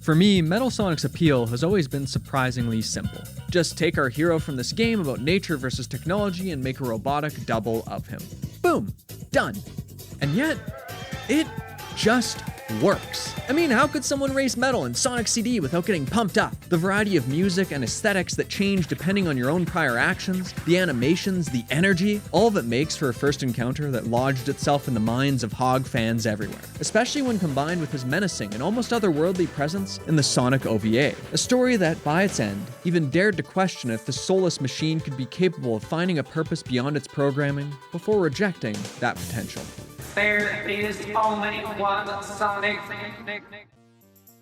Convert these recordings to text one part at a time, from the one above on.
For me, Metal Sonic's appeal has always been surprisingly simple. Just take our hero from this game about nature versus technology and make a robotic double of him. Boom! Done. And yet, it just works. I mean, how could someone race Metal in Sonic CD without getting pumped up? The variety of music and aesthetics that change depending on your own prior actions, the animations, the energy, all of it makes for a first encounter that lodged itself in the minds of Hog fans everywhere, especially when combined with his menacing and almost otherworldly presence in the Sonic OVA, a story that, by its end, even dared to question if the soulless machine could be capable of finding a purpose beyond its programming before rejecting that potential. There is only one Sonic.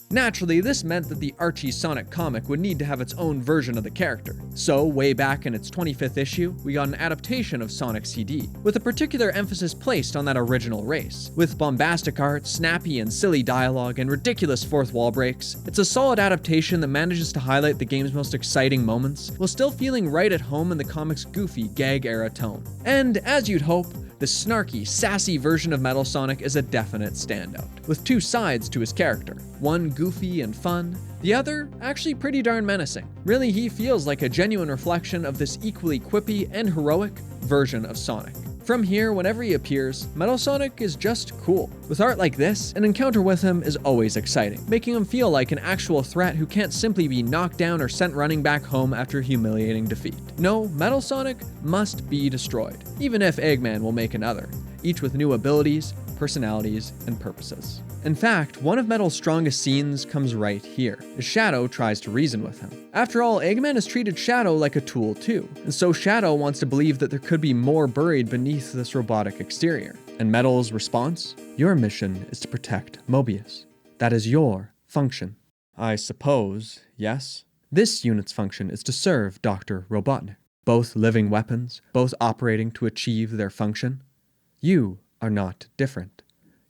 Naturally, this meant that the Archie Sonic comic would need to have its own version of the character. So, way back in its 25th issue, we got an adaptation of Sonic CD, with a particular emphasis placed on that original race. With bombastic art, snappy and silly dialogue, and ridiculous fourth wall breaks, it's a solid adaptation that manages to highlight the game's most exciting moments, while still feeling right at home in the comic's goofy, gag-era tone. And, as you'd hope, the snarky, sassy version of Metal Sonic is a definite standout, with two sides to his character. One goofy and fun, the other actually pretty darn menacing. Really, he feels like a genuine reflection of this equally quippy and heroic version of Sonic. From here, whenever he appears, Metal Sonic is just cool. With art like this, an encounter with him is always exciting, making him feel like an actual threat who can't simply be knocked down or sent running back home after humiliating defeat. No, Metal Sonic must be destroyed, even if Eggman will make another, each with new abilities, personalities, and purposes. In fact, one of Metal's strongest scenes comes right here, as Shadow tries to reason with him. After all, Eggman has treated Shadow like a tool too, and so Shadow wants to believe that there could be more buried beneath this robotic exterior. And Metal's response? Your mission is to protect Mobius. That is your function. I suppose, yes? This unit's function is to serve Dr. Robotnik. Both living weapons, both operating to achieve their function. You are not different.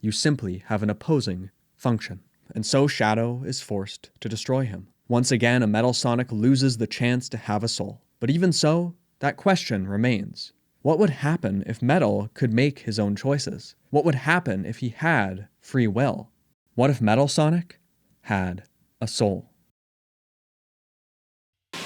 You simply have an opposing function. And so Shadow is forced to destroy him. Once again, a Metal Sonic loses the chance to have a soul. But even so, that question remains. What would happen if Metal could make his own choices? What would happen if he had free will? What if Metal Sonic had a soul?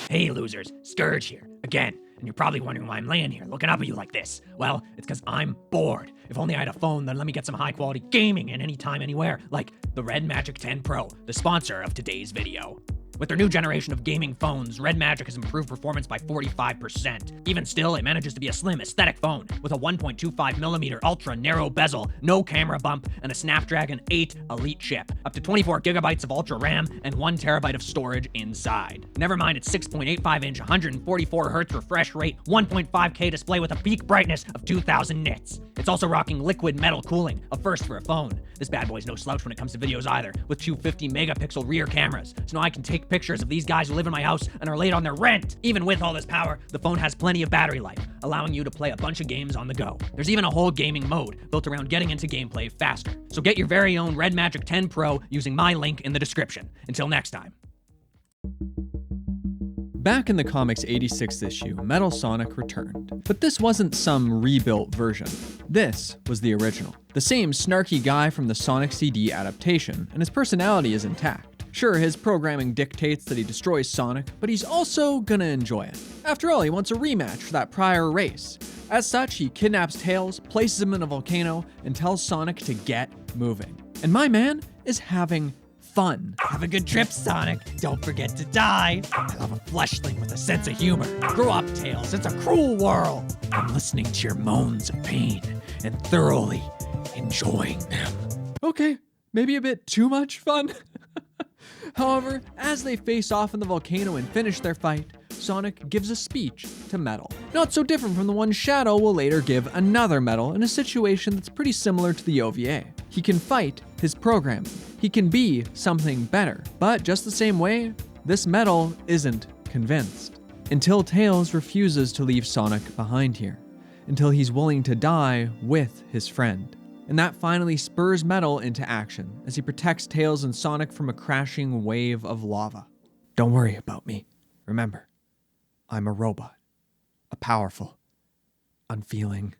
Hey losers, Scourge here, again. And you're probably wondering why I'm laying here looking up at you like this. Well, it's because I'm bored. If only I had a phone that'd let me get some high quality gaming in anytime, anywhere, like the Red Magic 10 Pro, the sponsor of today's video. With their new generation of gaming phones, Red Magic has improved performance by 45%. Even still, it manages to be a slim, aesthetic phone with a 1.25mm ultra-narrow bezel, no camera bump, and a Snapdragon 8 Elite chip, up to 24GB of ultra RAM, and 1TB of storage inside. Never mind its 6.85-inch, 144Hz refresh rate, 1.5K display with a peak brightness of 2000 nits. It's also rocking liquid metal cooling, a first for a phone. This bad boy's no slouch when it comes to videos either, with two 50-megapixel rear cameras, so now I can take pictures of these guys who live in my house and are late on their rent. Even with all this power, the phone has plenty of battery life, allowing you to play a bunch of games on the go. There's even a whole gaming mode built around getting into gameplay faster. So get your very own Red Magic 10 Pro using my link in the description. Until next time. Back in the comic's 86th issue, Metal Sonic returned. But this wasn't some rebuilt version. This was the original. The same snarky guy from the Sonic CD adaptation, and his personality is intact. Sure, his programming dictates that he destroys Sonic, but he's also gonna enjoy it. After all, he wants a rematch for that prior race. As such, he kidnaps Tails, places him in a volcano, and tells Sonic to get moving. And my man is having fun. Have a good trip, Sonic. Don't forget to die. I love a fleshling with a sense of humor. Grow up, Tails. It's a cruel world. I'm listening to your moans of pain and thoroughly enjoying them. Okay, maybe a bit too much fun. However, as they face off in the volcano and finish their fight, Sonic gives a speech to Metal. Not so different from the one Shadow will later give another Metal in a situation that's pretty similar to the OVA. He can fight his programming. He can be something better. But just the same way, this Metal isn't convinced. Until Tails refuses to leave Sonic behind here. Until he's willing to die with his friend. And that finally spurs Metal into action as he protects Tails and Sonic from a crashing wave of lava. Don't worry about me. Remember, I'm a robot. A powerful, unfeeling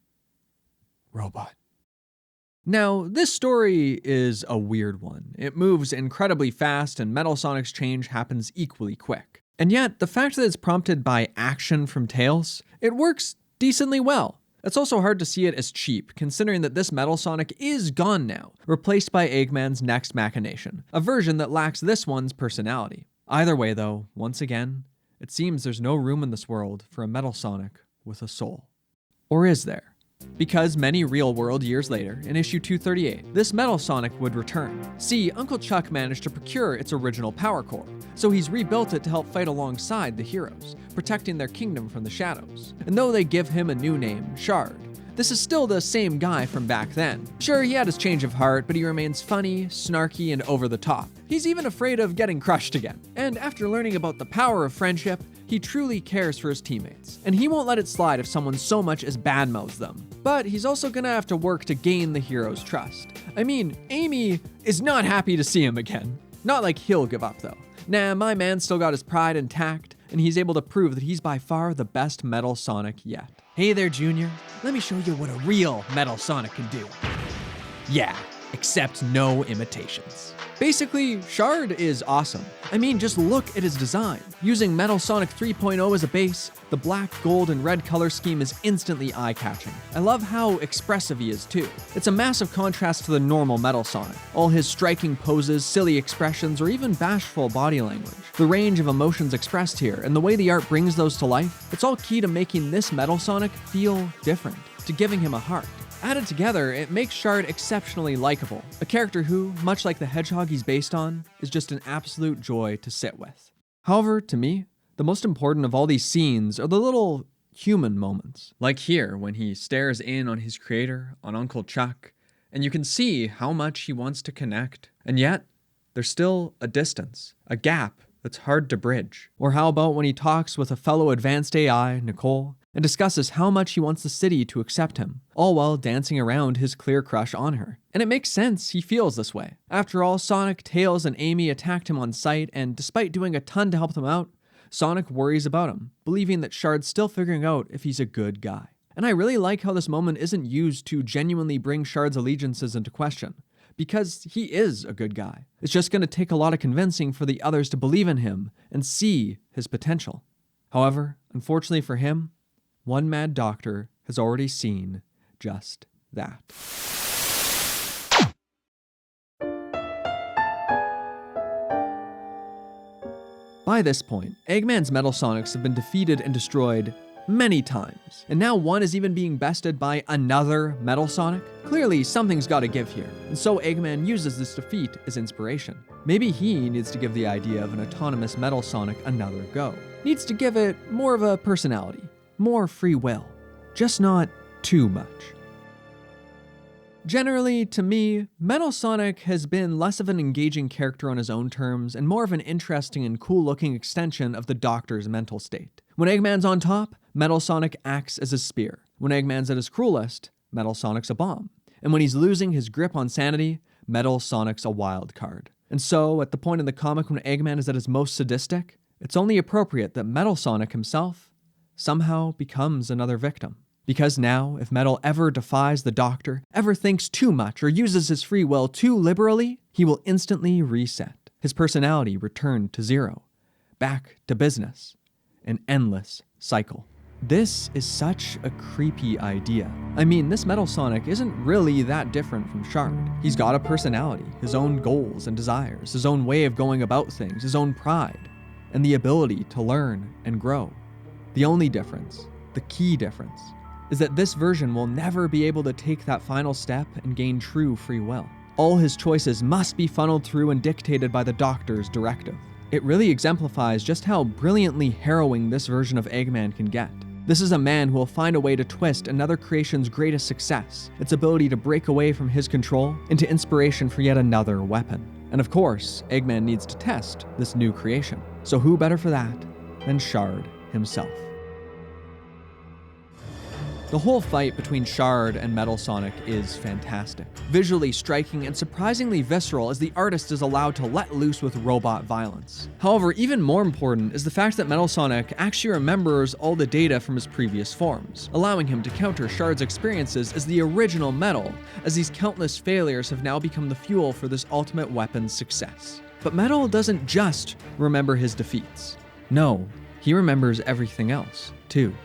robot. Now, this story is a weird one. It moves incredibly fast, and Metal Sonic's change happens equally quick. And yet, the fact that it's prompted by action from Tails, it works decently well. It's also hard to see it as cheap, considering that this Metal Sonic is gone now, replaced by Eggman's next machination, a version that lacks this one's personality. Either way though, once again, it seems there's no room in this world for a Metal Sonic with a soul. Or is there? Because many real-world years later, in issue 238, this Metal Sonic would return. See, Uncle Chuck managed to procure its original power core, so he's rebuilt it to help fight alongside the heroes, protecting their kingdom from the shadows. And though they give him a new name, Shard, this is still the same guy from back then. Sure, he had his change of heart, but he remains funny, snarky, and over the top. He's even afraid of getting crushed again. And after learning about the power of friendship, he truly cares for his teammates, and he won't let it slide if someone so much as badmouths them. But he's also gonna have to work to gain the hero's trust. I mean, Amy is not happy to see him again. Not like he'll give up though. Nah, my man's still got his pride intact, and he's able to prove that he's by far the best Metal Sonic yet. Hey there, Junior. Let me show you what a real Metal Sonic can do. Yeah, except no imitations. Basically, Shard is awesome. I mean, just look at his design. Using Metal Sonic 3.0 as a base, the black, gold, and red color scheme is instantly eye-catching. I love how expressive he is too. It's a massive contrast to the normal Metal Sonic. All his striking poses, silly expressions, or even bashful body language. The range of emotions expressed here, and the way the art brings those to life, it's all key to making this Metal Sonic feel different, to giving him a heart. Added together, it makes Shard exceptionally likable, a character who, much like the hedgehog he's based on, is just an absolute joy to sit with. However, to me, the most important of all these scenes are the little human moments. Like here, when he stares in on his creator, on Uncle Chuck, and you can see how much he wants to connect. And yet, there's still a distance, a gap that's hard to bridge. Or how about when he talks with a fellow advanced AI, Nicole, and discusses how much he wants the city to accept him, all while dancing around his clear crush on her. And it makes sense he feels this way. After all, Sonic, Tails, and Amy attacked him on sight, and despite doing a ton to help them out, Sonic worries about him, believing that Shard's still figuring out if he's a good guy. And I really like how this moment isn't used to genuinely bring Shard's allegiances into question, because he is a good guy. It's just gonna take a lot of convincing for the others to believe in him and see his potential. However, unfortunately for him, one mad doctor has already seen just that. By this point, Eggman's Metal Sonics have been defeated and destroyed many times, and now one is even being bested by another Metal Sonic? Clearly, something's gotta give here, and so Eggman uses this defeat as inspiration. Maybe he needs to give the idea of an autonomous Metal Sonic another go. Needs to give it more of a personality. More free will, just not too much. Generally, to me, Metal Sonic has been less of an engaging character on his own terms and more of an interesting and cool-looking extension of the Doctor's mental state. When Eggman's on top, Metal Sonic acts as a spear. When Eggman's at his cruelest, Metal Sonic's a bomb. And when he's losing his grip on sanity, Metal Sonic's a wild card. And so, at the point in the comic when Eggman is at his most sadistic, it's only appropriate that Metal Sonic himself somehow becomes another victim. Because now, if Metal ever defies the Doctor, ever thinks too much, or uses his free will too liberally, he will instantly reset. His personality returned to zero. Back to business. An endless cycle. This is such a creepy idea. I mean, this Metal Sonic isn't really that different from Shard. He's got a personality, his own goals and desires, his own way of going about things, his own pride, and the ability to learn and grow. The only difference, the key difference, is that this version will never be able to take that final step and gain true free will. All his choices must be funneled through and dictated by the Doctor's directive. It really exemplifies just how brilliantly harrowing this version of Eggman can get. This is a man who will find a way to twist another creation's greatest success, its ability to break away from his control, into inspiration for yet another weapon. And of course, Eggman needs to test this new creation. So who better for that than Shard himself? The whole fight between Shard and Metal Sonic is fantastic, visually striking and surprisingly visceral as the artist is allowed to let loose with robot violence. However, even more important is the fact that Metal Sonic actually remembers all the data from his previous forms, allowing him to counter Shard's experiences as the original Metal, as these countless failures have now become the fuel for this ultimate weapon's success. But Metal doesn't just remember his defeats. No, he remembers everything else, too.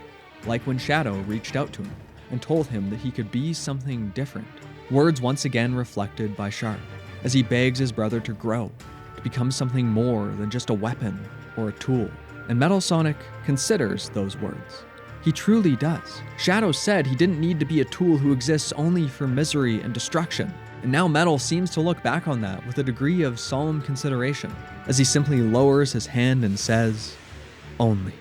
Like when Shadow reached out to him and told him that he could be something different. Words once again reflected by Shard, as he begs his brother to grow, to become something more than just a weapon or a tool. And Metal Sonic considers those words. He truly does. Shadow said he didn't need to be a tool who exists only for misery and destruction. And now Metal seems to look back on that with a degree of solemn consideration, as he simply lowers his hand and says, "Only."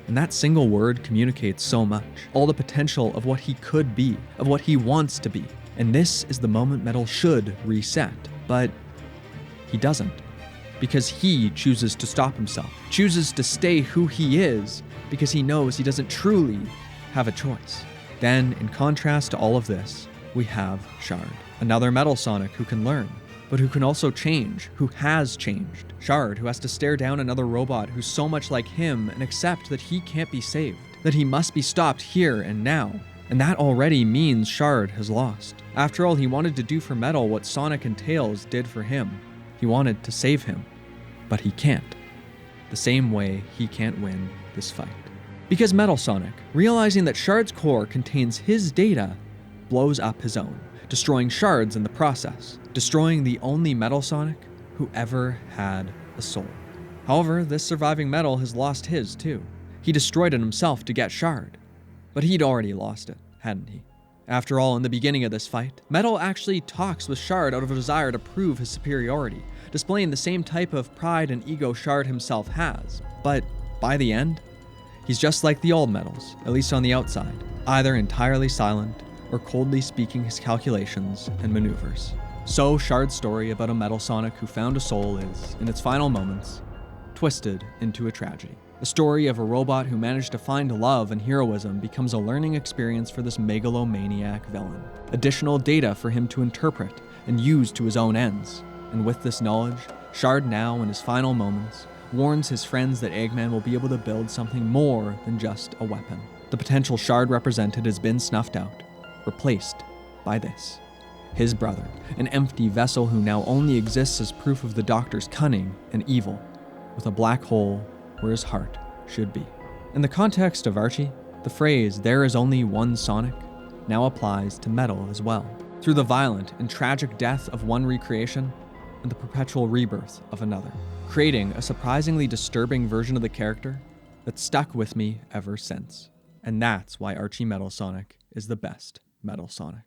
And that single word communicates so much, all the potential of what he could be, of what he wants to be. And this is the moment Metal should reset, but he doesn't. Because he chooses to stop himself, chooses to stay who he is, because he knows he doesn't truly have a choice. Then, in contrast to all of this, we have Shard, another Metal Sonic who can learn, but who can also change, who has changed. Shard, who has to stare down another robot who's so much like him and accept that he can't be saved, that he must be stopped here and now. And that already means Shard has lost. After all, he wanted to do for Metal what Sonic and Tails did for him. He wanted to save him, but he can't. The same way he can't win this fight. Because Metal Sonic, realizing that Shard's core contains his data, blows up his own, destroying Shards in the process, destroying the only Metal Sonic who ever had a soul. However, this surviving Metal has lost his too. He destroyed it himself to get Shard, but he'd already lost it, hadn't he? After all, in the beginning of this fight, Metal actually talks with Shard out of a desire to prove his superiority, displaying the same type of pride and ego Shard himself has. But by the end, he's just like the old Metals, at least on the outside, either entirely silent or coldly speaking his calculations and maneuvers. So Shard's story about a Metal Sonic who found a soul is, in its final moments, twisted into a tragedy. The story of a robot who managed to find love and heroism becomes a learning experience for this megalomaniac villain. Additional data for him to interpret and use to his own ends. And with this knowledge, Shard now, in his final moments, warns his friends that Eggman will be able to build something more than just a weapon. The potential Shard represented has been snuffed out, replaced by this. His brother, an empty vessel who now only exists as proof of the Doctor's cunning and evil, with a black hole where his heart should be. In the context of Archie, the phrase, "there is only one Sonic," now applies to Metal as well, through the violent and tragic death of one recreation and the perpetual rebirth of another, creating a surprisingly disturbing version of the character that's stuck with me ever since. And that's why Archie Metal Sonic is the best Metal Sonic.